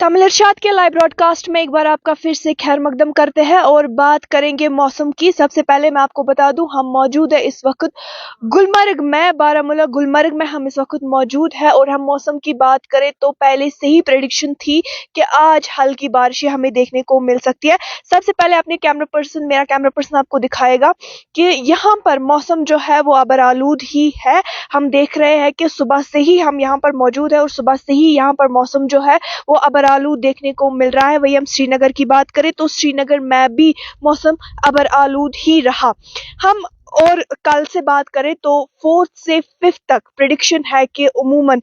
तमिल इरशाद के live broadcast में एक बार आपका फिर से खैर मकदम करते हैं और बात करेंगे मौसम की। सबसे पहले मैं आपको बता दूं, हम मौजूद है इस वक्त गुलमर्ग में, बारामूला गुलमर्ग में हम इस वक्त मौजूद है। और हम मौसम की बात करें तो पहले से ही प्रेडिक्शन थी कि आज हल्की बारिशें हमें देखने को मिल सकती है। सबसे पहले अपने मेरा कैमरा पर्सन आपको दिखाएगा कि यहाँ पर मौसम जो है वो अबर आलूद ही है। हम देख रहे हैं कि सुबह से ही हम यहाँ पर मौजूद है और सुबह से ही यहाँ पर मौसम जो है वो अबर आलूद देखने को मिल रहा है। वही हम श्रीनगर की बात करें तो श्रीनगर में भी मौसम अबर आलूद ही रहा। हम और कल से बात करें तो 4 से 5 तक प्रेडिक्शन है कि उमूमन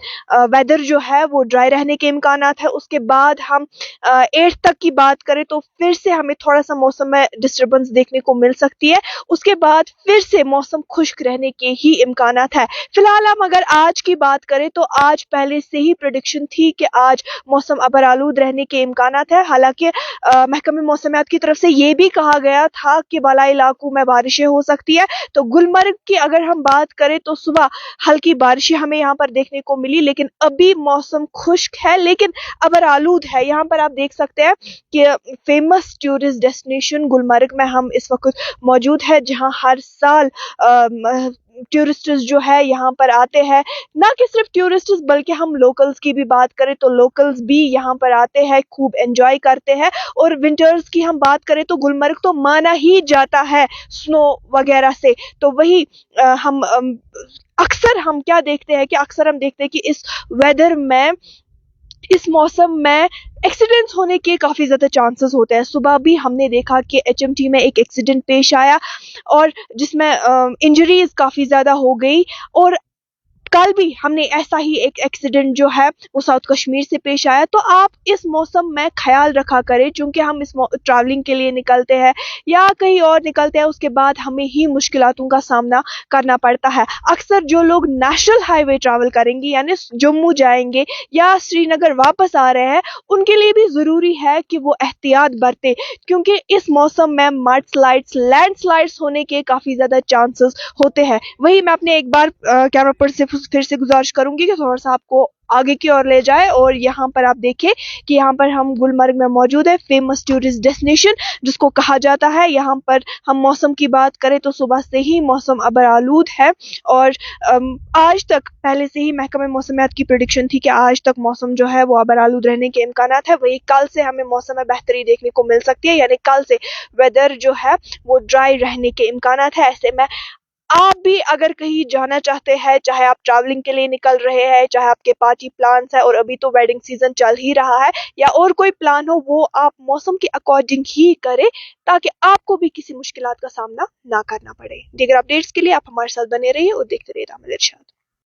वेदर जो है वो ड्राई रहने के इम्कानात है। उसके बाद हम 8 तक की बात करें तो फिर से हमें थोड़ा सा मौसम में डिस्टर्बेंस देखने को मिल सकती है। उसके बाद फिर से मौसम खुश्क रहने के ही इम्कानात है। फिलहाल हम अगर आज की बात करें तो आज पहले से ही प्रेडिक्शन थी कि आज मौसम अबर आलूद रहने के इम्कानात है। हालांकि महकमे मौसमियात की तरफ से ये भी कहा गया था कि बालाई इलाकों में बारिशें हो सकती है। तो गुलमर्ग की अगर हम बात करें तो सुबह हल्की बारिशें हमें यहाँ पर देखने को मिली, लेकिन अभी मौसम खुश्क है लेकिन अबर आलूद है। यहाँ पर आप देख सकते हैं कि फेमस टूरिस्ट डेस्टिनेशन गुलमर्ग में हम इस वक्त मौजूद है, जहाँ हर साल टूरिस्ट्स जो है यहाँ पर आते हैं। ना कि सिर्फ टूरिस्ट्स बल्कि हम लोकल्स की भी बात करें तो लोकल्स भी यहाँ पर आते हैं, खूब एंजॉय करते हैं। और विंटर्स की हम बात करें तो गुलमर्ग तो माना ही जाता है स्नो वगैरह से। तो वही अक्सर हम क्या देखते हैं कि अक्सर हम देखते हैं कि इस वेदर में, इस मौसम में एक्सीडेंट्स होने के काफ़ी ज़्यादा चांसेस होते हैं। सुबह भी हमने देखा कि एचएमटी में एक एक्सीडेंट पेश आया और जिसमें इंजरीज काफ़ी ज़्यादा हो गई। और कल भी हमने ऐसा ही एक एक्सीडेंट जो है वो साउथ कश्मीर से पेश आया। तो आप इस मौसम में ख्याल रखा करें, क्योंकि हम इस ट्रैवलिंग के लिए निकलते हैं या कहीं और निकलते हैं, उसके बाद हमें ही मुश्किलातों का सामना करना पड़ता है। अक्सर जो लोग नेशनल हाईवे ट्रैवल करेंगे यानी जम्मू जाएंगे या श्रीनगर वापस आ रहे हैं, उनके लिए भी ज़रूरी है कि वो एहतियात बरतें, क्योंकि इस मौसम में मड स्लाइड्स, लैंड स्लाइड्स होने के काफ़ी ज़्यादा चांसेस होते हैं। वही मैं अपने एक बार कैमरा पर से फिर से गुजारिश करूंगी कि थोड़ा सा आपको आगे की ओर ले जाए। और यहाँ पर आप देखें कि यहाँ पर हम गुलमर्ग में मौजूद है, फेमस टूरिस्ट डेस्टिनेशन जिसको कहा जाता है। यहाँ पर हम मौसम की बात करें तो सुबह से ही मौसम अबर आलूद है और आज तक पहले से ही महकमे मौसमियात की प्रेडिक्शन थी कि आज तक मौसम जो है वो अबर आलूद रहने के इम्कानात है। वही कल से हमें मौसम में बेहतरी देखने को मिल सकती है, यानी कल से वेदर जो है वो ड्राई रहने के इम्कानात है। ऐसे में आप भी अगर कहीं जाना चाहते हैं, चाहे आप ट्रैवलिंग के लिए निकल रहे हैं, चाहे आपके पार्टी प्लान्स है और अभी तो वेडिंग सीजन चल ही रहा है, या और कोई प्लान हो, वो आप मौसम के अकॉर्डिंग ही करें ताकि आपको भी किसी मुश्किलात का सामना ना करना पड़े। दीगर अपडेट्स के लिए आप हमारे साथ बने रहिए और देखते रहिए तमिल इरशाद।